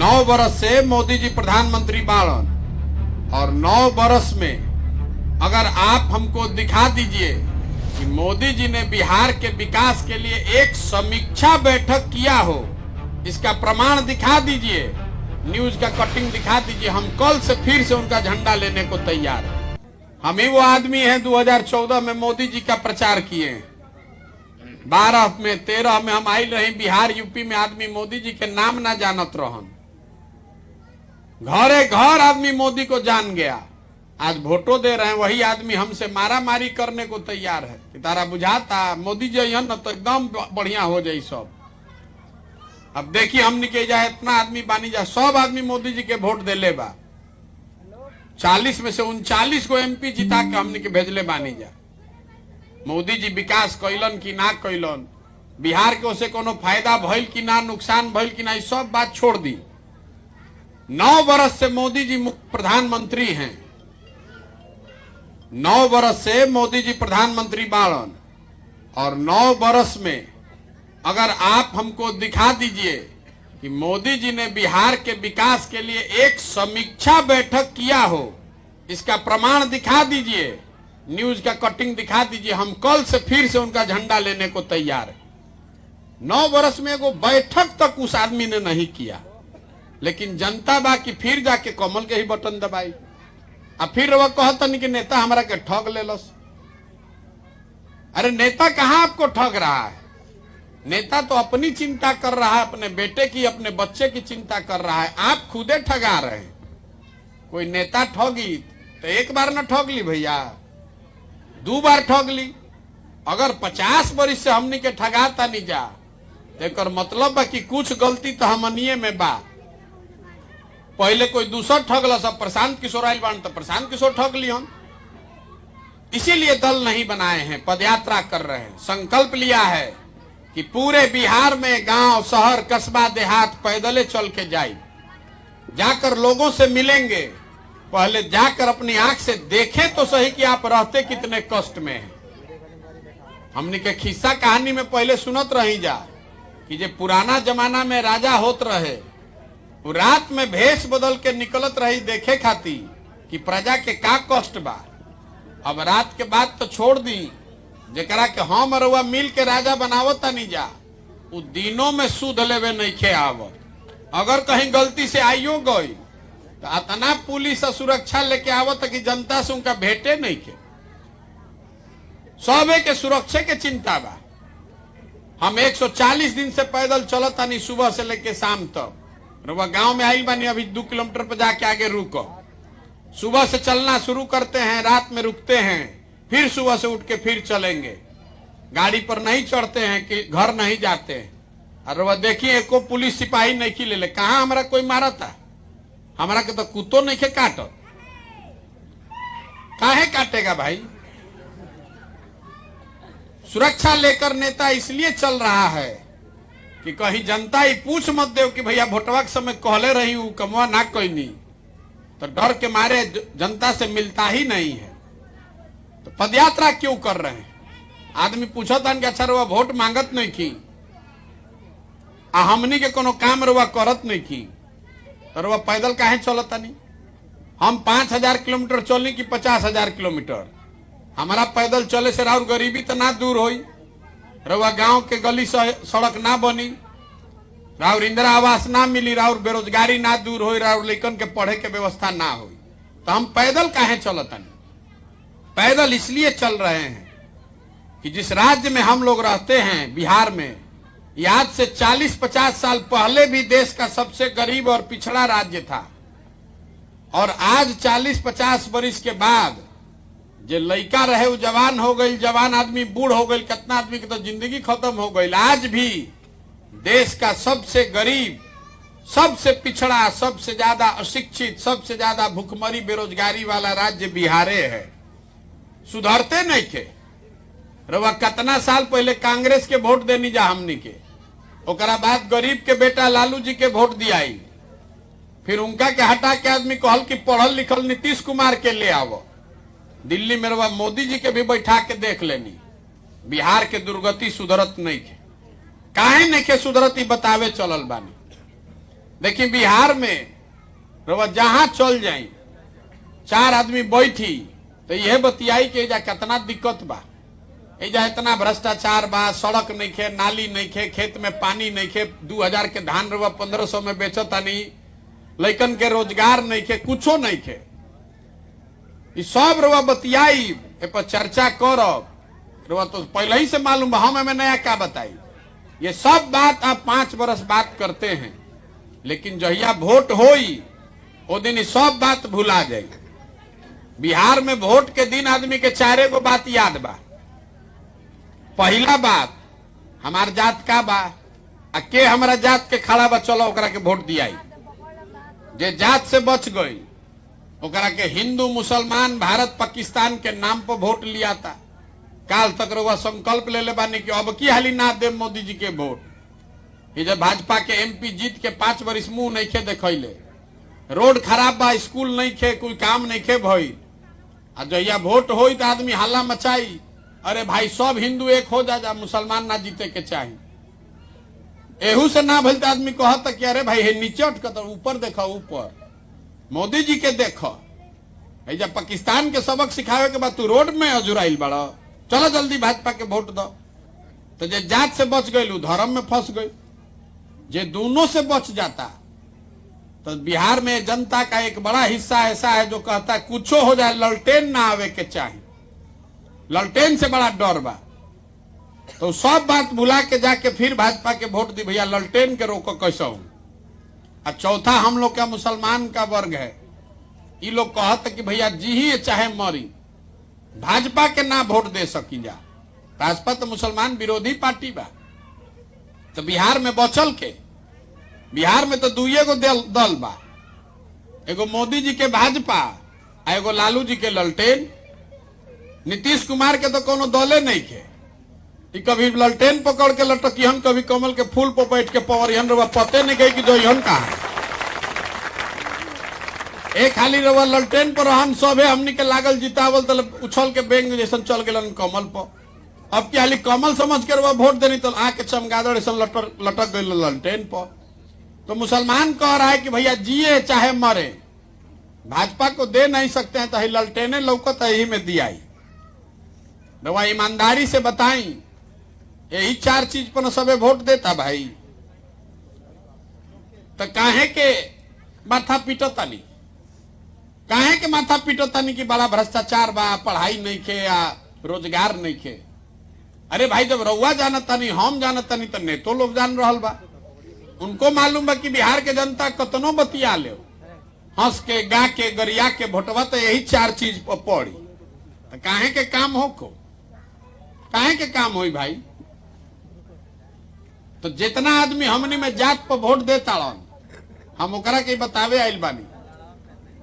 9 बरस से मोदी जी प्रधानमंत्री बाड़न और 9 बरस में अगर आप हमको दिखा दीजिए कि मोदी जी ने बिहार के विकास के लिए एक समीक्षा बैठक किया हो, इसका प्रमाण दिखा दीजिए, न्यूज का कटिंग दिखा दीजिए, हम कल से फिर से उनका झंडा लेने को तैयार हैं। हम ही वो आदमी हैं 2014 में मोदी जी का प्रचार किए, 12 में 13 में हम आई रही बिहार यूपी में आदमी मोदी जी के नाम ना जानत रहन, घरे घर आदमी मोदी को जान गया। आज वोटो दे रहे हैं वही आदमी हमसे मारा मारी करने को तैयार है कि तारा बुझाता मोदी जी है ना तो एकदम बढ़िया हो जाए सब। अब देखिए हमने के जाए इतना आदमी बानी जा, सब आदमी मोदी जी के वोट दे ले बा, 40 में से 39 को एमपी जिता के हमने के भेजले बानी जा। मोदी जी विकास कैलन कि ना कैलन, बिहार के उसे कोनो फायदा भइल कि ना, नुकसान भइल कि ना, सब बात छोड़ दी। 9 बरस से मोदी जी प्रधानमंत्री हैं, 9 बरस से मोदी जी प्रधानमंत्री बाड़न और 9 बरस में अगर आप हमको दिखा दीजिए कि मोदी जी ने बिहार के विकास के लिए एक समीक्षा बैठक किया हो, इसका प्रमाण दिखा दीजिए, न्यूज का कटिंग दिखा दीजिए, हम कल से फिर से उनका झंडा लेने को तैयार है। 9 बरस में एगो बैठक तक उस आदमी ने नहीं किया, लेकिन जनता बा कि फिर जाके कमल के ही बटन दबाई। अब फिर वह कहतन कि नेता हमारा के ठग ले लस। अरे नेता कहां आपको ठग रहा है? नेता तो अपनी चिंता कर रहा है, अपने बेटे की, अपने बच्चे की चिंता कर रहा है, आप खुदे ठगा रहे हैं। कोई नेता ठगी तो एक बार न ठग ली भैया, 2 बार ठग ली। अगर 50 बरिस से हमनी के ठगाता नहीं जा तो एक मतलब बा कि कुछ गलती तो हमनिए में बा। पहले कोई दूसरा ठगला, सब प्रशांत किशोर आइल बान तो प्रशांत किशोर ठग ली हम। इसीलिए दल नहीं बनाए हैं, पदयात्रा कर रहे हैं, संकल्प लिया है कि पूरे बिहार में गांव शहर कस्बा देहात पैदले चल के जाए, जाकर लोगों से मिलेंगे, पहले जाकर अपनी आंख से देखें तो सही कि आप रहते कितने कष्ट में हैं। हमने के खिस्सा कहानी में पहले सुनत रही जा कि जे पुराना जमाना में राजा होत रहे, वो रात में भेष बदल के निकलत रही देखे खाती कि प्रजा के का कष्ट बा। अब रात के बाद तो छोड़ दी, जेकरा के हम अरुआ मिल के राजा बनावता नहीं जा, उ दिनों में सुध लेवे नहीं खे आवत। अगर कहीं गलती से आइयो गई तो इतना पुलिस और सुरक्षा लेके आवत कि जनता से उनका भेंटे नहीं के, सबे के सुरक्षा के चिंता बा। हम 140 दिन से पैदल चलता नहीं, सुबह से लेके शाम तक। रुआ गांव में आई बानी, अभी 2 किलोमीटर पर जाके आगे रुको। सुबह से चलना शुरू करते हैं, रात में रुकते हैं, फिर सुबह से उठ के फिर चलेंगे। गाड़ी पर नहीं चढ़ते हैं कि घर नहीं जाते हैं। और वह देखिए एको पुलिस सिपाही नहीं की ले ले, कहा हमारा कोई मारा था? हमारा के तो कुत्तो नहीं के काटो, काहे काटेगा भाई? सुरक्षा लेकर नेता इसलिए चल रहा है कि कहीं जनता ही पूछ मत दे कि भैया भोटवा के समय कहले रही हूं कमवा ना कोई नहीं, तो डर के मारे जनता से मिलता ही नहीं है। तो पदयात्रा क्यों कर रहे हैं? आदमी पूछता कि अच्छा रुआ वोट मांगत नहीं की, हमनी के कोनो काम रुआ करत नहीं की, तो रुआ पैदल काहे चलता नहीं? हम 5000 किलोमीटर चलनी कि 50,000 किलोमीटर? हमारा पैदल चले से राउर गरीबी तो ना दूर होई, रुआ गांव के गली सड़क ना बनी, राउर इंदिरा आवास ना मिली, राउर बेरोजगारी ना दूर होई, राउर लइकन के पढ़े के व्यवस्था ना होई, तो हम पैदल काहे चलतन? पैदल इसलिए चल रहे हैं कि जिस राज्य में हम लोग रहते हैं बिहार में, आज से 40-50 साल पहले भी देश का सबसे गरीब और पिछड़ा राज्य था, और आज 40-50 बरिस के बाद जो लड़का रहे वो जवान हो गई, जवान आदमी बूढ़ हो गई, कितना आदमी की तो जिंदगी खत्म हो गई। आज भी देश का सबसे गरीब, सबसे पिछड़ा, सबसे ज्यादा अशिक्षित, सबसे ज्यादा भूखमरी बेरोजगारी वाला राज्य बिहारे है। सुधरते नहीं के रवा कितना साल पहले कांग्रेस के वोट देनी जा हमनी के, ओकरा बाद गरीब के बेटा लालू जी के वोट दियाई, फिर उनका के हटा के आदमी कहल कि पढ़ल लिखल नीतीश कुमार के ले आवो। दिल्ली में रवा मोदी जी के भी बैठा के देख लेनी, बिहार के दुर्गति सुधरत नहीं के, काहे नहीं के सुधरती बतावे चलल बानी। देखिए बिहार में जहां चल जाई 4 आदमी बैठी तो यह बतियाई के एजा कितना दिक्कत बा, एजा इतना भ्रष्टाचार बा, सड़क नहीं खे, नाली नहीं खे, खेत में पानी नहीं खे, 2000 के धान 1500 में बेचतानी, लइकन के रोजगार नहीं खे, कुछो नहीं खे। सब रवा बतियाई ए पर चर्चा करब, रवा तो पहले ही से मालूम, हम में नया क्या बताई। ये सब बात आप 5 बरस बात करते हैं, लेकिन जहिया वोट होई वो दिन ये सब बात भुला जाए। बिहार में वोट के दिन आदमी के 4 गो बात याद बा। पहला बात, हमार जात का बा, के हमारा जात के खड़ा बा, चलो ओकरा के वोट दियाई। जे जात से बच गई ओकरा के हिंदू मुसलमान भारत पाकिस्तान के नाम पर वोट लिया था। काल तक रउआ संकल्प ले ले बानी कि अब की हाली ना दे मोदी जी के वोट। ये जब भाजपा के एमपी जीत के 5 बरिस मुंह नहीं खे देखले, रोड खराब बा, स्कूल नहीं खे, कोई काम नहीं खे भई। आ जहिया वोट होई तो आदमी हल्ला मचाई, अरे भाई सब हिंदू एक हो जा, मुसलमान ना जीते के चाहिए। एहू से ना भलते आदमी कहता कि अरे भाई नीचे उठकर ऊपर देखो, ऊपर मोदी जी के देखो। जब पाकिस्तान के सबक सिखावे के बाद तू रोड में अजुराइल बड़ा, चलो जल्दी भाजपा के वोट दो। तो जे जात से बच गई धर्म में फंस गई। जे दोनों से बच जाता तो बिहार में जनता का एक बड़ा हिस्सा ऐसा है जो कहता है कुछ हो जाए ललटेन ना आवे के चाहिए, ललटेन से बड़ा डर बा। तो सब बात भुला के जाके फिर भाजपा के वोट दी, भैया ललटेन के रोको कैसा हूं। और चौथा हम लोग का मुसलमान का वर्ग है, ये लोग कहते कि भैया जी ही चाहे मरी, भाजपा के ना वोट दे सकी जा। भाजपा तो मुसलमान विरोधी पार्टी बा। तो बिहार में बचल के, बिहार में तो 2 गो दल बा, एगो मोदी जी के भाजपा, एगो लालू जी के ललटेन। नीतीश कुमार के तो कोनो दले नहीं खे, कभी ललटेन पकड़ के लटकियन, कभी कमल के फूल पर बैठ के पवरियन, रवा पते नहीं गई कि जो यहन कहा एक खाली रवा ललटेन पर हम सब है, हमनी के लागल जितावल तो उछल के बेंग जैसन चल गए कमल पर। अब क्या हाली कमल समझ के रवा वोट देनी तो आके चमगादड़ ऐसा लटक गई ललटेन पर। तो मुसलमान कह रहा है कि भैया जिए चाहे मरे, भाजपा को दे नहीं सकते हैं, तो ही ललटेने लौकत यही में दियाई। रवा ईमानदारी से बताई, यही 4 चीज पर सबे वोट देता भाई। तो काहे के माथा पीटतानी, काहे के माथा पीटतानी कि बड़ा भ्रष्टाचार बा, पढ़ाई नहीं खे या रोजगार नहीं खे। अरे भाई जब रउआ जानतानी, हम जानतानी, तो नेतो लोग जान रहल बा। उनको मालूम बा कि बिहार के जनता कतनो बतिया ले, हंस के गा के गरिया के भोटवा तो यही 4 चीज पर पड़ी। तो काहे के काम हो को, काहे के काम होई भाई। तो जितना आदमी हमनी में जात पर वोट देता हम ओकरा के बतावे आइल बानी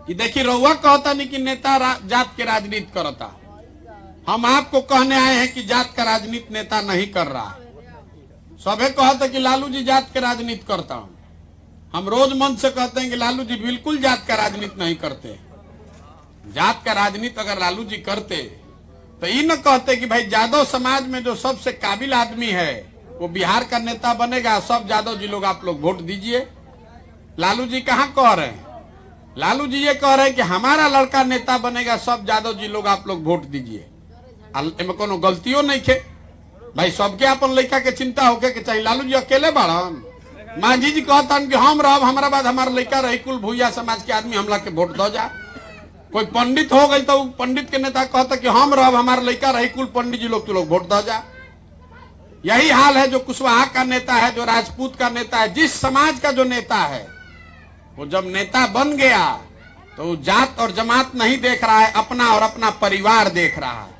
कि देखी रउआ कहता नहीं कि नेता जात के राजनीति करता। हम आपको कहने आए हैं कि जात का राजनीति नेता नहीं कर रहा। सबे कहते कि लालू जी जात के राजनीति करता हूं। हम रोज मन से कहते हैं कि लालू जी बिल्कुल जात का राजनीति नहीं करते। जात का राजनीति अगर लालू जी करते तो ये न कहते कि भाई यादव समाज में जो सबसे काबिल आदमी है वो बिहार का नेता बनेगा, सब यादव जी लोग आप लोग वोट दीजिए। लालू जी कहाँ कह रहे हैं, लालू जी ये कह रहे हैं कि हमारा लड़का नेता बनेगा, सब यादव जी लोग आप लोग वोट दीजिए। इनमें कोनो गलतियों नहीं खे भाई, सबके अपन लड़का के चिंता होके के चाहिए। लालू जी अकेले बाड़न, मांझी जी कहता कि हम रह, हमारा बाद हमारा लड़का रही, कुल भूया समाज के आदमी हमला के वोट दो जा। कोई पंडित हो गई तो पंडित के नेता कहता कि हम रह, हमारा लड़का रही, कुल पंडित जी लोग तू लोग वोट दो जा। यही हाल है जो कुशवाहा का नेता है, जो राजपूत का नेता है, जिस समाज का जो नेता है, वो जब नेता बन गया तो जात और जमात नहीं देख रहा है, अपना और अपना परिवार देख रहा है।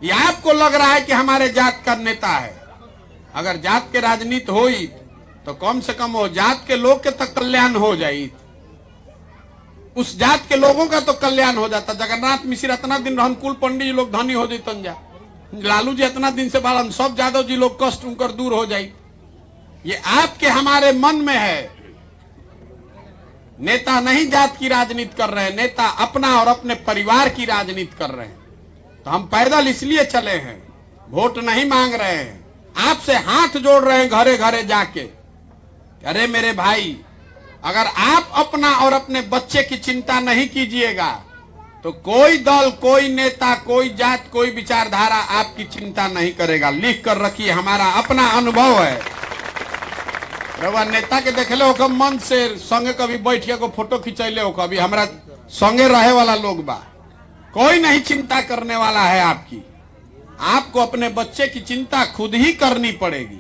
ये आपको लग रहा है कि हमारे जात का नेता है। अगर जात के राजनीति हुई तो कम से कम वो जात के लोग के तक कल्याण हो जाये, उस जात के लोगों का तो कल्याण हो जाता। जगन्नाथ मिश्र इतना दिन रहन, कुल पंडित जी लोग धनी हो जातन जा। लालू जी इतना दिन से बालन, सब यादव जी लोग कष्ट उनकर दूर हो जाये। ये आपके हमारे मन में है। नेता नहीं जात की राजनीति कर रहे हैं, नेता अपना और अपने परिवार की राजनीति कर रहे हैं। तो हम पैदल इसलिए चले हैं, वोट नहीं मांग रहे हैं, आपसे हाथ जोड़ रहे हैं घरे घरे जाके। अरे मेरे भाई, अगर आप अपना और अपने बच्चे की चिंता नहीं कीजिएगा तो कोई दल, कोई नेता, कोई जात, कोई विचारधारा आपकी चिंता नहीं करेगा। लिख कर रखिए, हमारा अपना अनुभव है। रवा नेता के देखले हो कब मन से संगे कभी बैठ के को फोटो खिंचैले हो, कभी हमारा संगे रहे वाला लोग बा, कोई नहीं चिंता करने वाला है आपकी। आपको अपने बच्चे की चिंता खुद ही करनी पड़ेगी।